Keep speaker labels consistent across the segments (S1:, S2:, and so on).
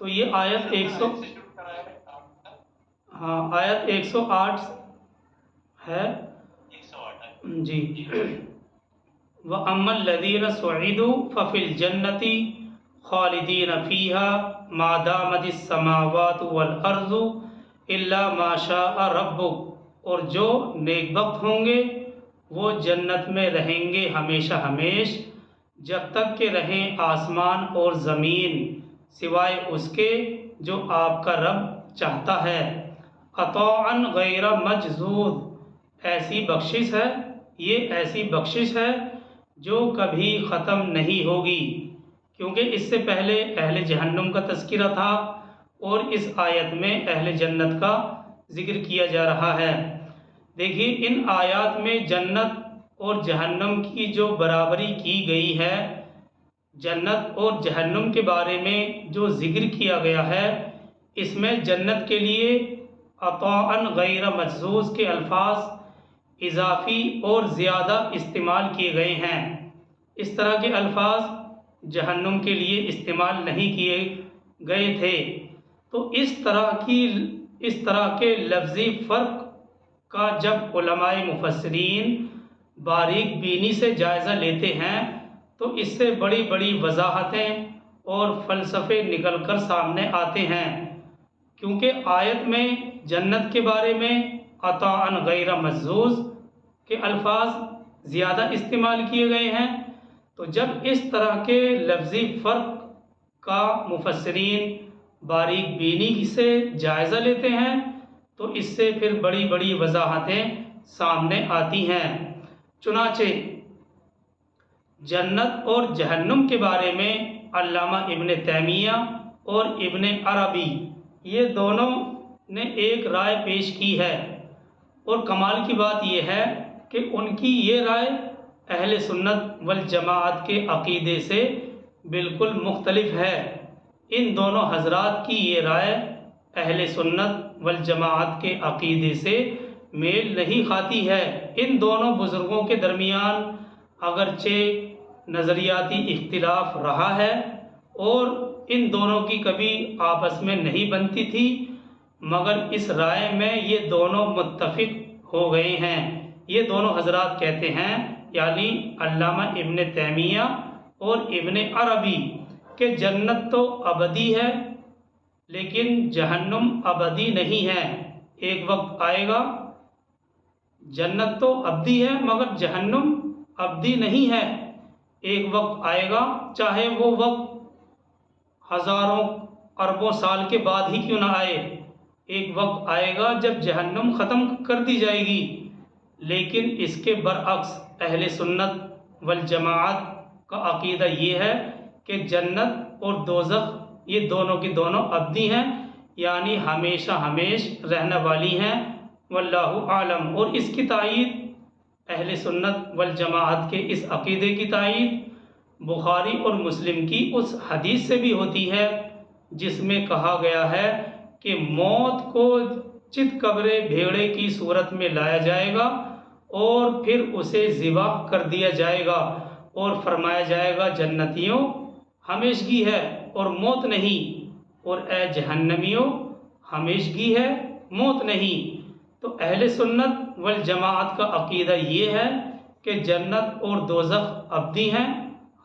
S1: تو یہ آیت 108 ہے جی۔ وَأَمَّا الَّذِينَ سُعِدُوا فَفِي الْجَنَّةِ خَالِدِينَ فِيهَا مَا دَامَتِ السَّمَاوَاتُ وَالْأَرْضُ إِلَّا مَا شَاءَ رَبُّكَ، اور جو نیک بخت ہوں گے وہ جنت میں رہیں گے ہمیشہ ہمیش، جب تک کہ رہیں آسمان اور زمین، سوائے اس کے جو آپ کا رب چاہتا ہے۔ عطاءً غیر مجذوذ، ایسی بخشش ہے، یہ ایسی بخشش ہے جو کبھی ختم نہیں ہوگی، کیونکہ اس سے پہلے اہل جہنم کا تذکرہ تھا اور اس آیت میں اہل جنت کا ذکر کیا جا رہا ہے۔ دیکھیے ان آیات میں جنت اور جہنم کی جو برابری کی گئی ہے، جنت اور جہنم کے بارے میں جو ذکر کیا گیا ہے، اس میں جنت کے لیے عطاءً غیر مجذوذ کے الفاظ اضافی اور زیادہ استعمال کیے گئے ہیں۔ اس طرح کے الفاظ جہنم کے لیے استعمال نہیں کیے گئے تھے۔ تو اس طرح کے لفظی فرق کا جب علماء مفسرین باریک بینی سے جائزہ لیتے ہیں تو اس سے بڑی بڑی وضاحتیں اور فلسفے نکل کر سامنے آتے ہیں، کیونکہ آیت میں جنت کے بارے میں عطاءً غیر مجذوذ کے الفاظ زیادہ استعمال کیے گئے ہیں۔ تو جب اس طرح کے لفظی فرق کا مفسرین باریک بینی سے جائزہ لیتے ہیں تو اس سے پھر بڑی بڑی وضاحتیں سامنے آتی ہیں۔ چنانچہ جنت اور جہنم کے بارے میں علامہ ابن تیمیہ اور ابن عربی یہ دونوں نے ایک رائے پیش کی ہے، اور کمال کی بات یہ ہے کہ ان کی یہ رائے اہل سنت والجماعت کے عقیدے سے بالکل مختلف ہے۔ ان دونوں حضرات کی یہ رائے اہل سنت والجماعت کے عقیدے سے میل نہیں کھاتی ہے۔ ان دونوں بزرگوں کے درمیان اگرچہ نظریاتی اختلاف رہا ہے اور ان دونوں کی کبھی آپس میں نہیں بنتی تھی، مگر اس رائے میں یہ دونوں متفق ہو گئے ہیں۔ یہ دونوں حضرات کہتے ہیں، یعنی علامہ ابن تیمیہ اور ابن عربی، کہ جنت تو ابدی ہے لیکن جہنم ابدی نہیں ہے۔ ایک وقت آئے گا، جنت تو ابدی ہے مگر جہنم ابدی نہیں ہے۔ ایک وقت آئے گا، چاہے وہ وقت ہزاروں اربوں سال کے بعد ہی کیوں نہ آئے، ایک وقت آئے گا جب جہنم ختم کر دی جائے گی۔ لیکن اس کے برعکس اہل سنت والجماعت کا عقیدہ یہ ہے کہ جنت اور دوزخ یہ دونوں کی دونوں ابدی ہیں، یعنی ہمیشہ ہمیش رہنے والی ہیں، واللہ عالم۔ اور اس کی تائید اہل سنت والجماعت کے اس عقیدے کی تائید بخاری اور مسلم کی اس حدیث سے بھی ہوتی ہے جس میں کہا گیا ہے کہ موت کو چت قبر بھیڑے کی صورت میں لایا جائے گا اور پھر اسے ذبح کر دیا جائے گا اور فرمایا جائے گا جنتیوں ہمیشگی ہے اور موت نہیں، اور اے جہنمیوں ہمیشگی ہے موت نہیں۔ تو اہل سنت والجماعت کا عقیدہ یہ ہے کہ جنت اور دوزخ ابدی ہیں،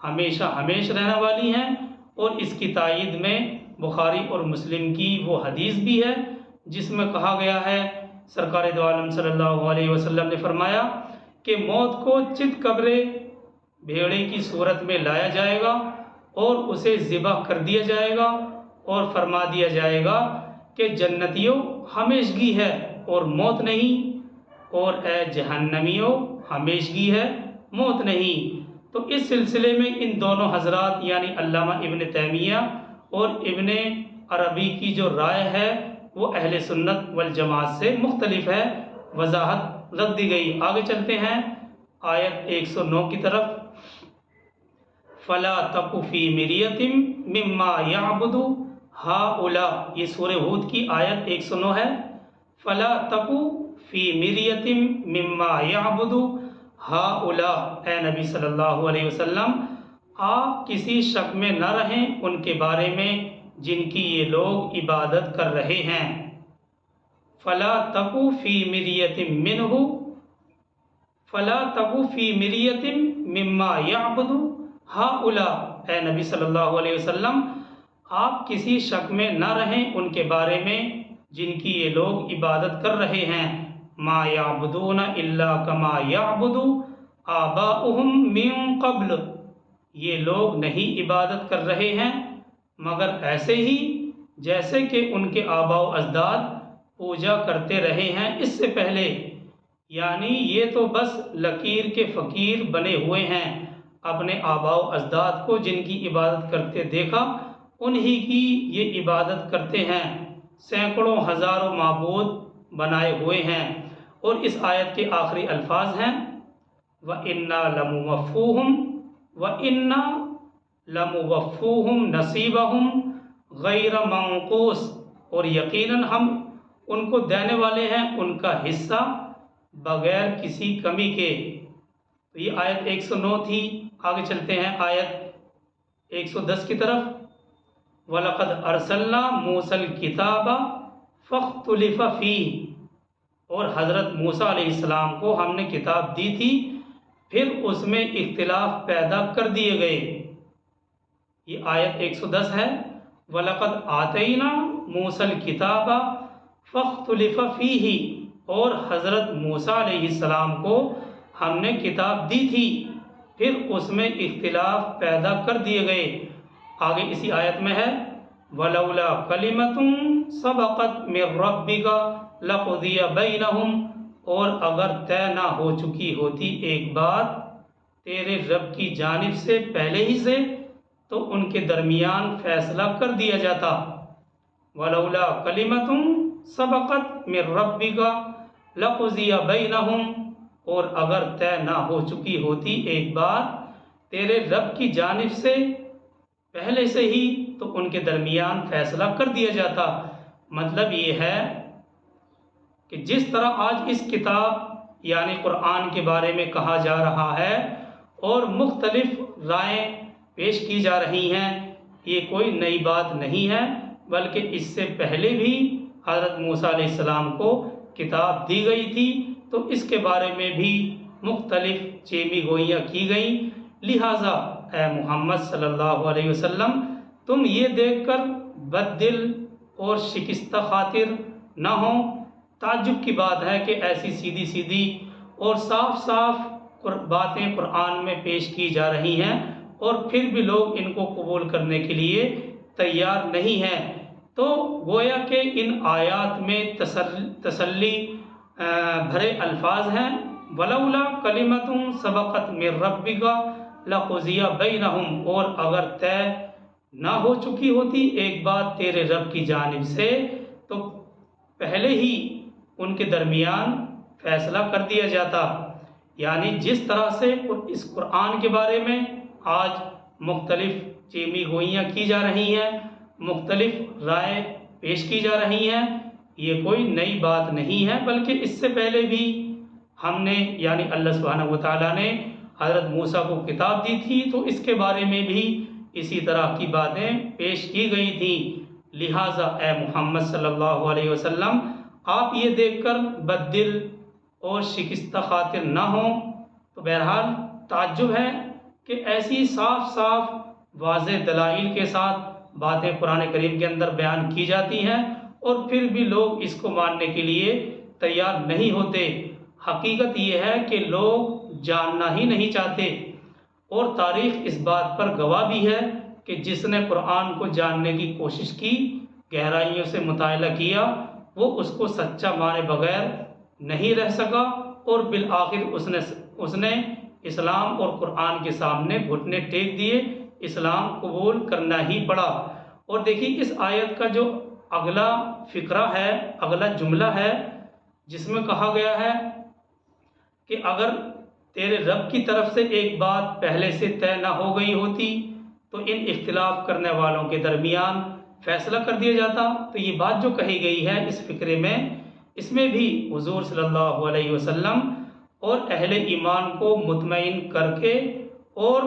S1: ہمیشہ ہمیش رہنے والی ہیں، اور اس کی تائید میں بخاری اور مسلم کی وہ حدیث بھی ہے جس میں کہا گیا ہے، سرکار دو عالم صلی اللہ علیہ وسلم نے فرمایا کہ موت کو چت قبر بھیڑے کی صورت میں لایا جائے گا اور اسے ذبح کر دیا جائے گا اور فرما دیا جائے گا کہ جنتیوں ہمیشگی ہے اور موت نہیں، اور اے جہنمیوں ہمیشگی ہے موت نہیں۔ تو اس سلسلے میں ان دونوں حضرات یعنی علامہ ابن تیمیہ اور ابن عربی کی جو رائے ہے وہ اہل سنت والجماعت سے مختلف ہے، وضاحت رکھ دی گئی۔ آگے چلتے ہیں آیت 109 کی طرف۔ فَلَا تَكُ فِي مِرْيَةٍ مِّمَّا يَعْبُدُ هَٰؤُلَاءِ، یہ سورہ ہود کی آیت 109 ہے۔ فَلَا تَكُ فِي مِرْيَةٍ مِّمَّا يَعْبُدُ هَٰؤُلَاءِ، اے نبی صلی اللہ علیہ وسلم آپ کسی شک میں نہ رہیں ان کے بارے میں جن کی یہ لوگ عبادت کر رہے ہیں۔ فلا تکو فی مریۃ منہ فلا تکو فی مریۃ مما یعبد ہؤلاء، اے نبی صلی اللہ علیہ وسلم آپ کسی شک میں نہ رہیں ان کے بارے میں جن کی یہ لوگ عبادت کر رہے ہیں۔ ما یعبدون الا کما یعبد آباؤہم من قبل، یہ لوگ نہیں عبادت کر رہے ہیں مگر ایسے ہی جیسے کہ ان کے آباء و اجداد پوجا کرتے رہے ہیں اس سے پہلے، یعنی یہ تو بس لکیر کے فقیر بنے ہوئے ہیں، اپنے آباء و اجداد کو جن کی عبادت کرتے دیکھا انہی کی یہ عبادت کرتے ہیں، سینکڑوں ہزاروں معبود بنائے ہوئے ہیں۔ اور اس آیت کے آخری الفاظ ہیں وَإِنَّا لَمُوَفُّوهُمْ نَصِيبَهُمْ غَيْرَ مَنقُوص، اور یقیناً ہم ان کو دینے والے ہیں ان کا حصہ بغیر کسی کمی کے۔ تو یہ آیت 109 تھی۔ آگے چلتے ہیں آیت 110 کی طرف۔ وَلَقَدْ أَرْسَلْنَا مُوسَى الْكِتَابَ فَاخْتُلِفَ فِيهِ، اور حضرت موسیٰ علیہ السلام کو ہم نے کتاب دی تھی پھر اس میں اختلاف پیدا کر دیے گئے۔ یہ آیت 110 ہے۔ وَلَقَدْ آتَيْنَا مُوسَى الْكِتَابَ فَاخْتُلِفَ فِيهِ، اور حضرت موسیٰ علیہ السلام کو ہم نے کتاب دی تھی پھر اس میں اختلاف پیدا کر دیے گئے۔ آگے اسی آیت میں ہے وَلَوْلَا كَلِمَةٌ سَبَقَتْ مِن رَبِّكَ لَقُضِيَ بَيْنَهُمْ، اور اگر طے نہ ہو چکی ہوتی ایک بات تیرے رب کی جانب سے پہلے ہی سے تو ان کے درمیان فیصلہ کر دیا جاتا۔ وَلَوْلَا كَلِمَةٌ سَبَقَتْ مِن رَبِّكَ لَقُضِيَ بَيْنَهُمْ، اور اگر طے نہ ہو چکی ہوتی ایک بات تیرے رب کی جانب سے پہلے سے ہی تو ان کے درمیان فیصلہ کر دیا جاتا۔ مطلب یہ ہے کہ جس طرح آج اس کتاب یعنی قرآن کے بارے میں کہا جا رہا ہے اور مختلف رائیں پیش کی جا رہی ہیں، یہ کوئی نئی بات نہیں ہے، بلکہ اس سے پہلے بھی حضرت موسیٰ علیہ السلام کو کتاب دی گئی تھی تو اس کے بارے میں بھی مختلف چیمی گوئیاں کی گئیں۔ لہٰذا اے محمد صلی اللہ علیہ وسلم تم یہ دیکھ کر بد دل اور شکستہ خاطر نہ ہوں۔ تعجب کی بات ہے کہ ایسی سیدھی سیدھی اور صاف صاف باتیں قرآن میں پیش کی جا رہی ہیں اور پھر بھی لوگ ان کو قبول کرنے کے لیے تیار نہیں ہیں۔ تو گویا کہ ان آیات میں تسلی بھرے الفاظ ہیں وَلَوْلَا كَلِمَةٌ سَبَقَتْ مِن رَبِّكَ لَقُضِيَ بَيْنَهُمْ، اور اگر طے نہ ہو چکی ہوتی ایک بات تیرے رب کی جانب سے تو پہلے ہی ان کے درمیان فیصلہ کر دیا جاتا۔ یعنی جس طرح سے اس قرآن کے بارے میں آج مختلف چیمی گوئیاں کی جا رہی ہیں، مختلف رائے پیش کی جا رہی ہیں، یہ کوئی نئی بات نہیں ہے، بلکہ اس سے پہلے بھی ہم نے یعنی اللہ سبحانہ وتعالیٰ نے حضرت موسیٰ کو کتاب دی تھی تو اس کے بارے میں بھی اسی طرح کی باتیں پیش کی گئی تھیں۔ لہٰذا اے محمد صلی اللہ علیہ وسلم آپ یہ دیکھ کر بد دل اور شکستہ خاطر نہ ہوں۔ تو بہرحال تعجب ہے کہ ایسی صاف صاف واضح دلائل کے ساتھ باتیں قرآن کریم کے اندر بیان کی جاتی ہیں اور پھر بھی لوگ اس کو ماننے کے لیے تیار نہیں ہوتے۔ حقیقت یہ ہے کہ لوگ جاننا ہی نہیں چاہتے، اور تاریخ اس بات پر گواہ بھی ہے کہ جس نے قرآن کو جاننے کی کوشش کی، گہرائیوں سے مطالعہ کیا، وہ اس کو سچا مانے بغیر نہیں رہ سکا اور بالآخر اس نے اسلام اور قرآن کے سامنے گھٹنے ٹیک دیے، اسلام قبول کرنا ہی پڑا۔ اور دیکھیے اس آیت کا جو اگلا فقرہ ہے، اگلا جملہ ہے جس میں کہا گیا ہے کہ اگر تیرے رب کی طرف سے ایک بات پہلے سے طے نہ ہو گئی ہوتی تو ان اختلاف کرنے والوں کے درمیان فیصلہ کر دیا جاتا۔ تو یہ بات جو کہی گئی ہے اس فقرے میں، اس میں بھی حضور صلی اللہ علیہ وسلم اور اہل ایمان کو مطمئن کر کے اور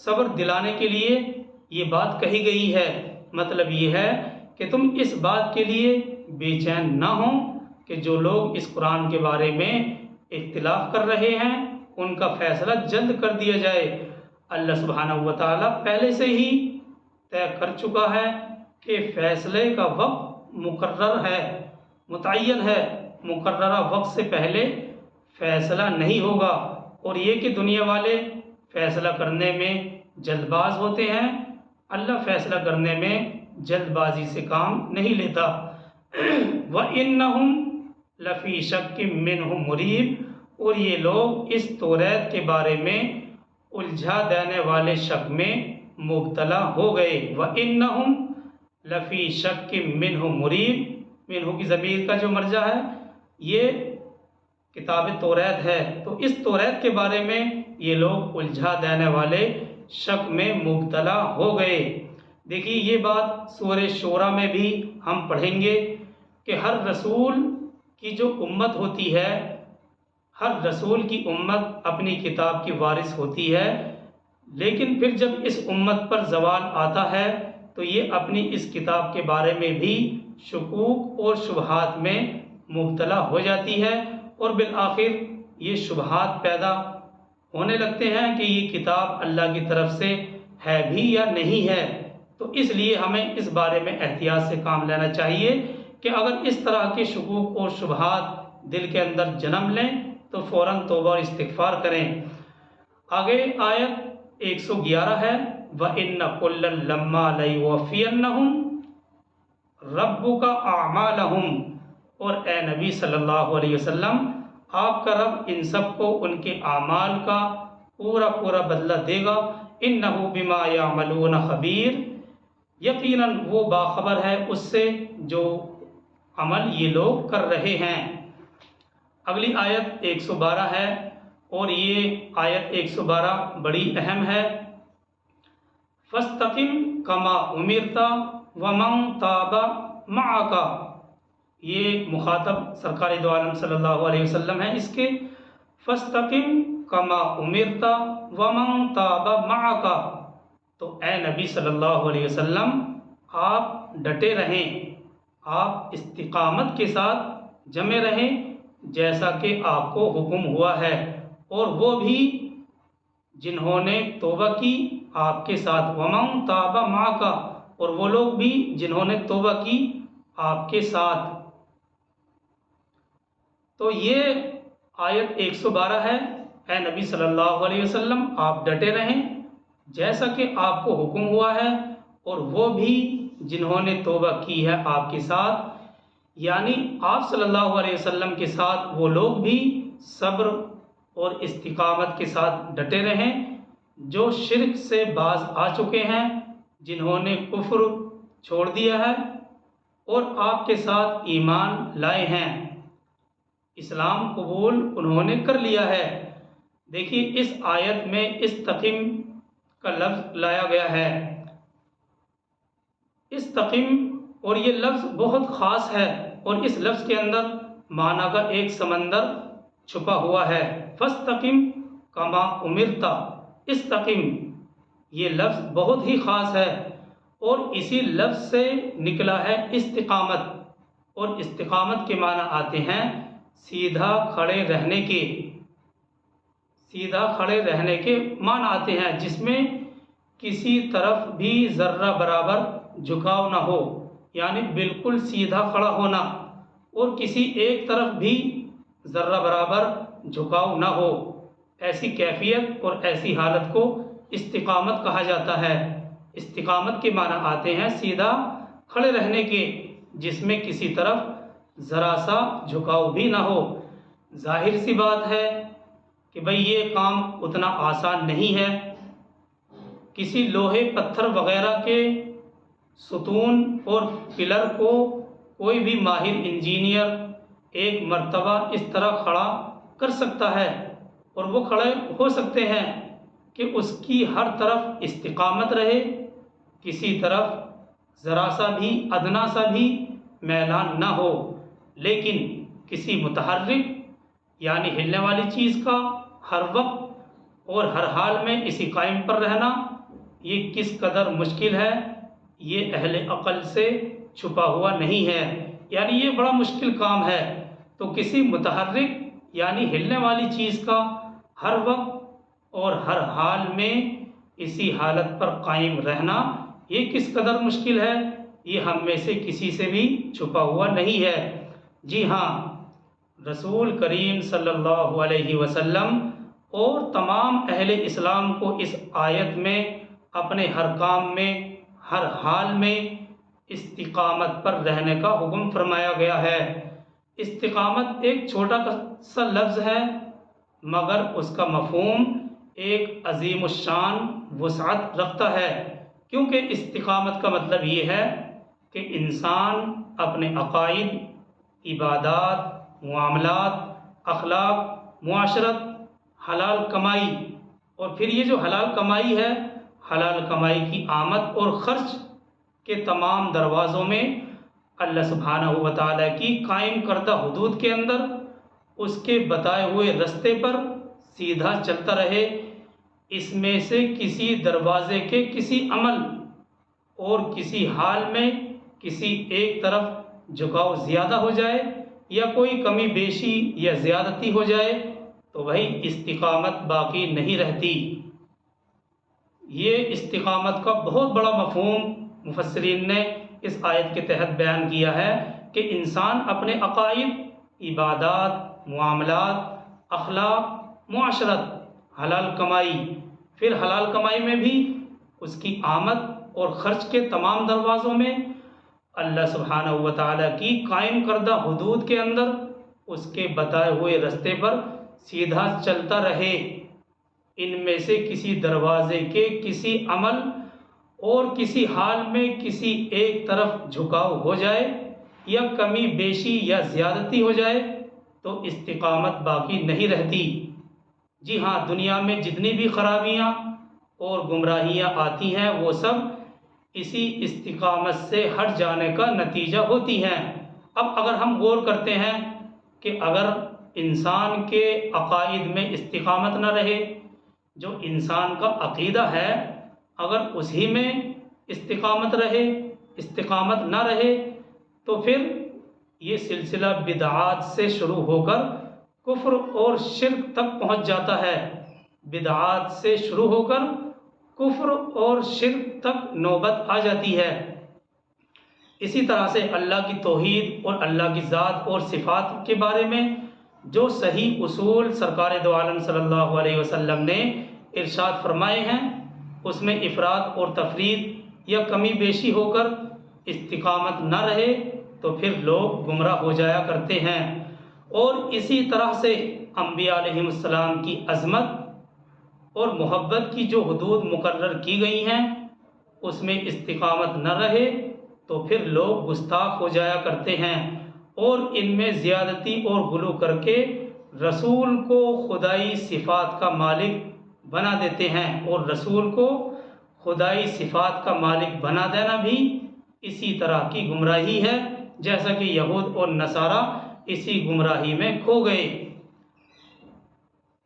S1: صبر دلانے کے لیے یہ بات کہی گئی ہے مطلب یہ ہے کہ تم اس بات کے لیے بے چین نہ ہو کہ جو لوگ اس قرآن کے بارے میں اختلاف کر رہے ہیں ان کا فیصلہ جلد کر دیا جائے۔ اللہ سبحانہ و تعالیٰ پہلے سے ہی طے کر چکا ہے کہ فیصلے کا وقت مقرر ہے، متعین ہے، مقررہ وقت سے پہلے فیصلہ نہیں ہوگا۔ اور یہ کہ دنیا والے فیصلہ کرنے میں جلد باز ہوتے ہیں، اللہ فیصلہ کرنے میں جلد بازی سے کام نہیں لیتا۔ وَإِنَّهُمْ لَفِي شَكٍّ مِّنْهُ مُرِيبٍ، اور یہ لوگ اس توریت کے بارے میں الجھا دینے والے شک میں مبتلا ہو گئے۔ وَإِنَّهُمْ لَفِي شَكٍّ مِّنْهُ مُرِيبٍ، منہ کی ضمیر کا جو مرجع ہے یہ کتاب توریت ہے، تو اس توریت کے بارے میں یہ لوگ الجھا دینے والے شک میں مبتلا ہو گئے۔ دیکھیے یہ بات سورہ شورى میں بھی ہم پڑھیں گے کہ ہر رسول کی جو امت ہوتی ہے، ہر رسول کی امت اپنی کتاب کی وارث ہوتی ہے، لیکن پھر جب اس امت پر زوال آتا ہے تو یہ اپنی اس کتاب کے بارے میں بھی شکوک اور شبہات میں مبتلا ہو جاتی ہے، اور بالآخر یہ شبہات پیدا ہونے لگتے ہیں کہ یہ کتاب اللہ کی طرف سے ہے بھی یا نہیں ہے۔ تو اس لیے ہمیں اس بارے میں احتیاط سے کام لینا چاہیے کہ اگر اس طرح کے شکوک اور شبہات دل کے اندر جنم لیں تو فوراً توبہ اور استغفار کریں۔ آگے آیت 111 ہے، وَإِنَّ كُلًّا لَمَّا لَيُوَفِّيَنَّهُمْ رَبُّكَ أَعْمَالَهُمْ، اور اے نبی صلی اللہ علیہ وسلم آپ کا رب ان سب کو ان کے اعمال کا پورا پورا بدلہ دے گا۔ إِنَّهُ بِمَا يَعْمَلُونَ خَبِيرٌ، یقیناً وہ باخبر ہے اس سے جو عمل یہ لوگ کر رہے ہیں۔ اگلی آیت 112 ہے، اور یہ آیت 112 بڑی اہم ہے۔ فَاسْتَقِمْ كَمَا أُمِرْتَ وَمَنْ تَابَ مَعَكَ، یہ مخاطب سرکار دو عالم صلی اللہ علیہ وسلم ہے اس کے۔ فَاسْتَقِمْ كَمَا أُمِرْتَ وَمَنْ تَابَ مَعَكَ، تو اے نبی صلی اللہ علیہ وسلم آپ ڈٹے رہیں، آپ استقامت کے ساتھ جمے رہیں جیسا کہ آپ کو حکم ہوا ہے، اور وہ بھی جنہوں نے توبہ کی آپ کے ساتھ، وَمَنْ تَابَ مَعَكَ، اور وہ لوگ بھی جنہوں نے توبہ کی آپ کے ساتھ۔ تو یہ آیت 112 ہے، اے نبی صلی اللہ علیہ وسلم آپ ڈٹے رہیں جیسا کہ آپ کو حکم ہوا ہے، اور وہ بھی جنہوں نے توبہ کی ہے آپ کے ساتھ، یعنی آپ صلی اللہ علیہ وسلم کے ساتھ وہ لوگ بھی صبر اور استقامت کے ساتھ ڈٹے رہیں جو شرک سے باز آ چکے ہیں، جنہوں نے کفر چھوڑ دیا ہے اور آپ کے ساتھ ایمان لائے ہیں، اسلام قبول انہوں نے کر لیا ہے۔ دیکھیے اس آیت میں استقم کا لفظ لایا گیا ہے، استقم، اور یہ لفظ بہت خاص ہے، اور اس لفظ کے اندر معنی کا ایک سمندر چھپا ہوا ہے۔ فَاسْتَقِمْ كَمَا أُمِرْتَ، استقم، یہ لفظ بہت ہی خاص ہے، اور اسی لفظ سے نکلا ہے استقامت، اور استقامت کے معنی آتے ہیں سیدھا کھڑے رہنے کے، سیدھا کھڑے رہنے کے معنی آتے ہیں جس میں کسی طرف بھی ذرہ برابر جھکاؤ نہ ہو، یعنی بالکل سیدھا کھڑا ہونا، اور کسی ایک طرف بھی ذرہ برابر جھکاؤ نہ ہو، ایسی کیفیت اور ایسی حالت کو استقامت کہا جاتا ہے۔ استقامت کے معنی آتے ہیں سیدھا کھڑے رہنے کے، جس میں کسی طرف ذرا سا جھکاؤ بھی نہ ہو۔ ظاہر سی بات ہے کہ بھئی یہ کام اتنا آسان نہیں ہے، کسی لوہے پتھر وغیرہ کے ستون اور پلر کو کوئی بھی ماہر انجینئر ایک مرتبہ اس طرح کھڑا کر سکتا ہے، اور وہ کھڑے ہو سکتے ہیں کہ اس کی ہر طرف استقامت رہے، کسی طرف ذرا سا بھی ادنا سا بھی میلان نہ ہو، لیکن کسی متحرک یعنی ہلنے والی چیز کا ہر وقت اور ہر حال میں اسی قائم پر رہنا یہ کس قدر مشکل ہے یہ اہل عقل سے چھپا ہوا نہیں ہے، یعنی یہ بڑا مشکل کام ہے۔ تو کسی متحرک یعنی ہلنے والی چیز کا ہر وقت اور ہر حال میں اسی حالت پر قائم رہنا یہ کس قدر مشکل ہے، یہ ہم میں سے کسی سے بھی چھپا ہوا نہیں ہے۔ جی ہاں، رسول کریم صلی اللہ علیہ وسلم اور تمام اہل اسلام کو اس آیت میں اپنے ہر کام میں، ہر حال میں استقامت پر رہنے کا حکم فرمایا گیا ہے۔ استقامت ایک چھوٹا سا لفظ ہے، مگر اس کا مفہوم ایک عظیم الشان وسعت رکھتا ہے، کیونکہ استقامت کا مطلب یہ ہے کہ انسان اپنے عقائد، عبادات، معاملات، اخلاق، معاشرت، حلال کمائی، اور پھر یہ جو حلال کمائی ہے، حلال کمائی کی آمد اور خرچ کے تمام دروازوں میں اللہ سبحانہ و تعالیٰ کی قائم کردہ حدود کے اندر اس کے بتائے ہوئے رستے پر سیدھا چلتا رہے۔ اس میں سے کسی دروازے کے کسی عمل اور کسی حال میں کسی ایک طرف جھکاؤ زیادہ ہو جائے یا کوئی کمی بیشی یا زیادتی ہو جائے تو وہی استقامت باقی نہیں رہتی۔ یہ استقامت کا بہت بڑا مفہوم مفسرین نے اس آیت کے تحت بیان کیا ہے کہ انسان اپنے عقائد، عبادات، معاملات، اخلاق، معاشرت، حلال کمائی، پھر حلال کمائی میں بھی اس کی آمد اور خرچ کے تمام دروازوں میں اللہ سبحانہ و تعالیٰ کی قائم کردہ حدود کے اندر اس کے بتائے ہوئے رستے پر سیدھا چلتا رہے۔ ان میں سے کسی دروازے کے کسی عمل اور کسی حال میں کسی ایک طرف جھکاؤ ہو جائے یا کمی بیشی یا زیادتی ہو جائے تو استقامت باقی نہیں رہتی۔ جی ہاں، دنیا میں جتنی بھی خرابیاں اور گمراہیاں آتی ہیں وہ سب اسی استقامت سے ہٹ جانے کا نتیجہ ہوتی ہیں۔ اب اگر ہم غور کرتے ہیں کہ اگر انسان کے عقائد میں استقامت نہ رہے، جو انسان کا عقیدہ ہے اگر اسی میں استقامت رہے، استقامت نہ رہے تو پھر یہ سلسلہ بدعات سے شروع ہو کر کفر اور شرک تک پہنچ جاتا ہے۔ بدعات سے شروع ہو کر کفر اور شرک تک نوبت آ جاتی ہے۔ اسی طرح سے اللہ کی توحید اور اللہ کی ذات اور صفات کے بارے میں جو صحیح اصول سرکار دو عالم صلی اللہ علیہ وسلم نے ارشاد فرمائے ہیں، اس میں افراد اور تفرید یا کمی بیشی ہو کر استقامت نہ رہے تو پھر لوگ گمراہ ہو جایا کرتے ہیں۔ اور اسی طرح سے انبیاء علیہ السلام کی عظمت اور محبت کی جو حدود مقرر کی گئی ہیں اس میں استقامت نہ رہے تو پھر لوگ گستاخ ہو جایا کرتے ہیں اور ان میں زیادتی اور غلو کر کے رسول کو خدائی صفات کا مالک بنا دیتے ہیں، اور رسول کو خدائی صفات کا مالک بنا دینا بھی اسی طرح کی گمراہی ہے، جیسا کہ یہود اور نصارہ اسی گمراہی میں کھو گئے۔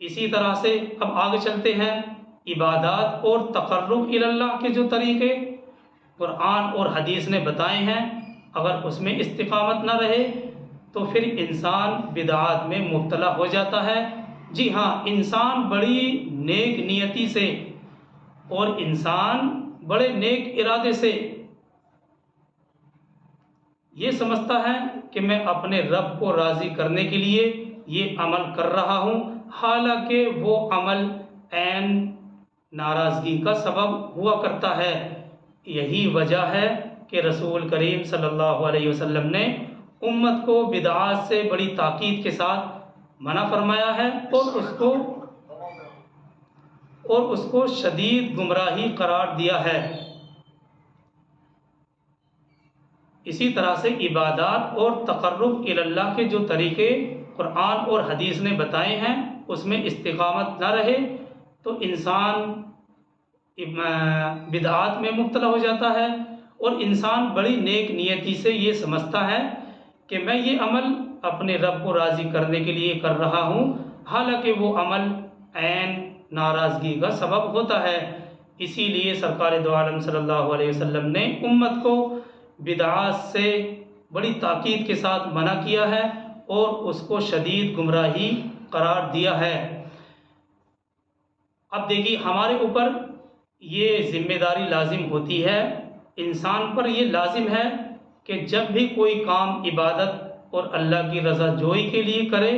S1: اسی طرح سے اب آگے چلتے ہیں، عبادات اور تقرب الی اللہ کے جو طریقے قرآن اور حدیث نے بتائے ہیں، اگر اس میں استقامت نہ رہے تو پھر انسان بدعات میں مبتلا ہو جاتا ہے۔ جی ہاں، انسان بڑی نیک نیتی سے اور انسان بڑے نیک ارادے سے یہ سمجھتا ہے کہ میں اپنے رب کو راضی کرنے کے لیے یہ عمل کر رہا ہوں، حالانکہ وہ عمل عین ناراضگی کا سبب ہوا کرتا ہے۔ یہی وجہ ہے کہ رسول کریم صلی اللہ علیہ وسلم نے امت کو بدعات سے بڑی تاکید کے ساتھ منع فرمایا ہے اور اس کو شدید گمراہی قرار دیا ہے۔ اسی طرح سے عبادات اور تقرب الی اللہ کے جو طریقے قرآن اور حدیث نے بتائے ہیں اس میں استقامت نہ رہے تو انسان بدعات میں مبتلا ہو جاتا ہے، اور انسان بڑی نیک نیتی سے یہ سمجھتا ہے کہ میں یہ عمل اپنے رب کو راضی کرنے کے لیے کر رہا ہوں، حالانکہ وہ عمل عین ناراضگی کا سبب ہوتا ہے۔ اسی لیے سرکار دو عالم صلی اللہ علیہ وسلم نے امت کو بدعات سے بڑی تاکید کے ساتھ منع کیا ہے اور اس کو شدید گمراہی قرار دیا ہے۔ اب دیکھیے ہمارے اوپر یہ ذمہ داری لازم ہوتی ہے، انسان پر یہ لازم ہے کہ جب بھی کوئی کام عبادت اور اللہ کی رضا جوئی کے لیے کرے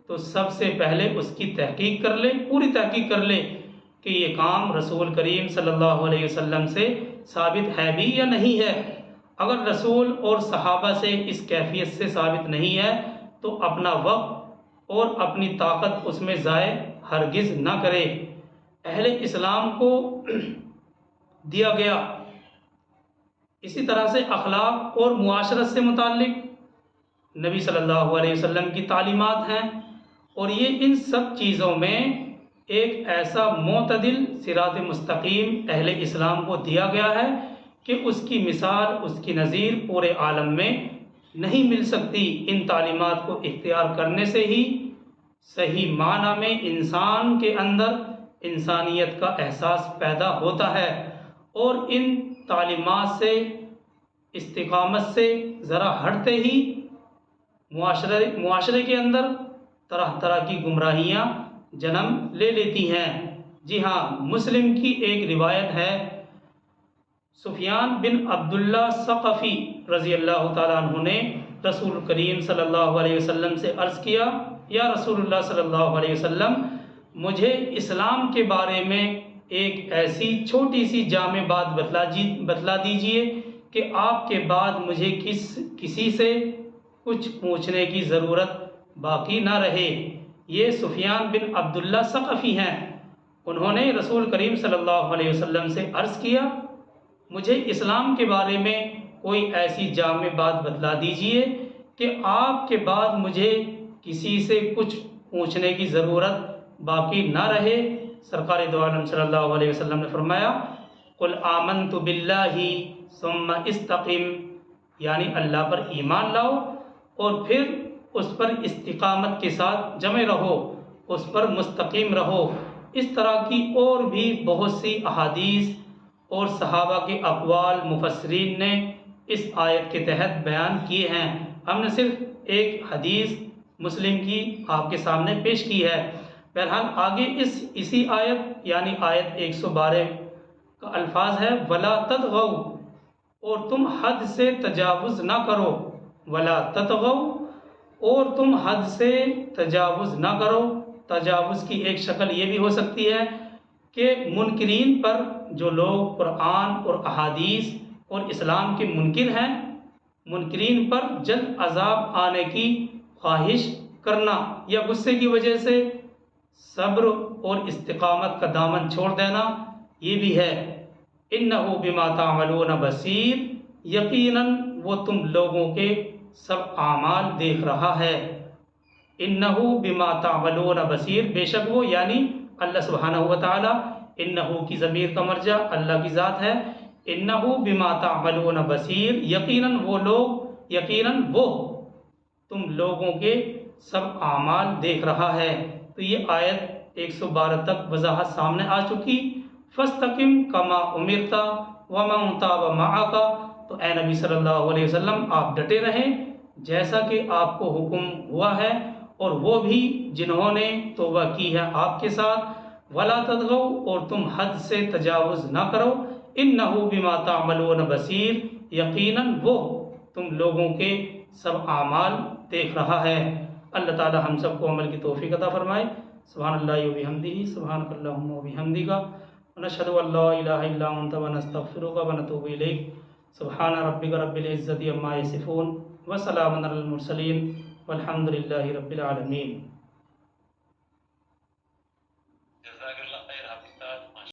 S1: تو سب سے پہلے اس کی تحقیق کر لے، پوری تحقیق کر لے کہ یہ کام رسول کریم صلی اللہ علیہ وسلم سے ثابت ہے بھی یا نہیں ہے۔ اگر رسول اور صحابہ سے اس کیفیت سے ثابت نہیں ہے تو اپنا وقت اور اپنی طاقت اس میں ضائع ہرگز نہ کرے۔ اہل اسلام کو دیا گیا اسی طرح سے اخلاق اور معاشرت سے متعلق نبی صلی اللہ علیہ وسلم کی تعلیمات ہیں، اور یہ ان سب چیزوں میں ایک ایسا معتدل صراط مستقیم اہل اسلام کو دیا گیا ہے کہ اس کی مثال، اس کی نظیر پورے عالم میں نہیں مل سکتی۔ ان تعلیمات کو اختیار کرنے سے ہی صحیح معنی میں انسان کے اندر انسانیت کا احساس پیدا ہوتا ہے، اور ان تعلیمات سے، استقامت سے ذرا ہٹتے ہی معاشرے کے اندر طرح طرح کی گمراہیاں جنم لے لیتی ہیں۔ جی ہاں، مسلم کی ایک روایت ہے، سفیان بن عبداللہ ثقفی رضی اللہ تعالیٰ عنہ نے رسول کریم صلی اللہ علیہ وسلم سے عرض کیا، یا رسول اللہ صلی اللہ علیہ وسلم، مجھے اسلام کے بارے میں ایک ایسی چھوٹی سی جامع بات بتلا دیجئے کہ آپ کے بعد مجھے کسی سے کچھ پوچھنے کی ضرورت باقی نہ رہے۔ یہ سفیان بن عبداللہ ثقفی ہیں، انہوں نے رسول کریم صلی اللہ علیہ وسلم سے عرض کیا، مجھے اسلام کے بارے میں کوئی ایسی جامع بات بتلا دیجئے کہ آپ کے بعد مجھے کسی سے کچھ پوچھنے کی ضرورت باقی نہ رہے۔ سرکار دو عالم صلی اللہ علیہ وسلم نے فرمایا، قل آمنت باللہ ثم استقم، یعنی اللہ پر ایمان لاؤ اور پھر اس پر استقامت کے ساتھ جمے رہو، اس پر مستقیم رہو۔ اس طرح کی اور بھی بہت سی احادیث اور صحابہ کے اقوال مفسرین نے اس آیت کے تحت بیان کیے ہیں۔ ہم نے صرف ایک حدیث مسلم کی آپ کے سامنے پیش کی ہے۔ بہرحال آگے اسی آیت یعنی آیت 112 کا الفاظ ہے، وَلَا تَطْغَوْا، اور تم حد سے تجاوز نہ کرو، وَلَا تَطْغَوْا، اور تم حد سے تجاوز نہ کرو۔ تجاوز کی ایک شکل یہ بھی ہو سکتی ہے کہ منکرین پر، جو لوگ قرآن اور احادیث اور اسلام کے منکر ہیں، منکرین پر جلد عذاب آنے کی خواہش کرنا یا غصے کی وجہ سے صبر اور استقامت کا دامن چھوڑ دینا، یہ بھی ہے۔ اِنَّهُ بِمَا تَعْمَلُونَ بَصِيرٌ، یقیناً وہ تم لوگوں کے سب اعمال دیکھ رہا ہے۔ اِنَّهُ بِمَا تَعْمَلُونَ بَصِيرٌ، بے شک وہ یعنی اللہ سبحانہ وتعالی، انہو کی ضمیر کا مرجع اللہ کی ذات ہے، انہو بما تعملون بصیر، یقیناً وہ لوگ، یقیناً وہ تم لوگوں کے سب اعمال دیکھ رہا ہے۔ تو یہ آیت 112 تک وضاحت سامنے آ چکی۔ فاستقم کما امرت ومن تاب معک، تو اے نبی صلی اللہ علیہ وسلم آپ ڈٹے رہیں جیسا کہ آپ کو حکم ہوا ہے، اور وہ بھی جنہوں نے توبہ کی ہے آپ کے ساتھ۔ ولا تطغوا، اور تم حد سے تجاوز نہ کرو۔ انہ بما تعملون بصیر، یقیناً وہ تم لوگوں کے سب اعمال دیکھ رہا ہے۔ اللہ تعالی ہم سب کو عمل کی توفیق عطا فرمائے۔ سبحان اللہ و بحمدہ، سبحانک اللہم و بحمدک، ونشہد ان لا الہ الا انت ونستغفرک ونتوب الیک۔ سبحان ربک رب العزۃ عما یصفون، وسلام علی المرسلین، والحمد للہ رب العالمین۔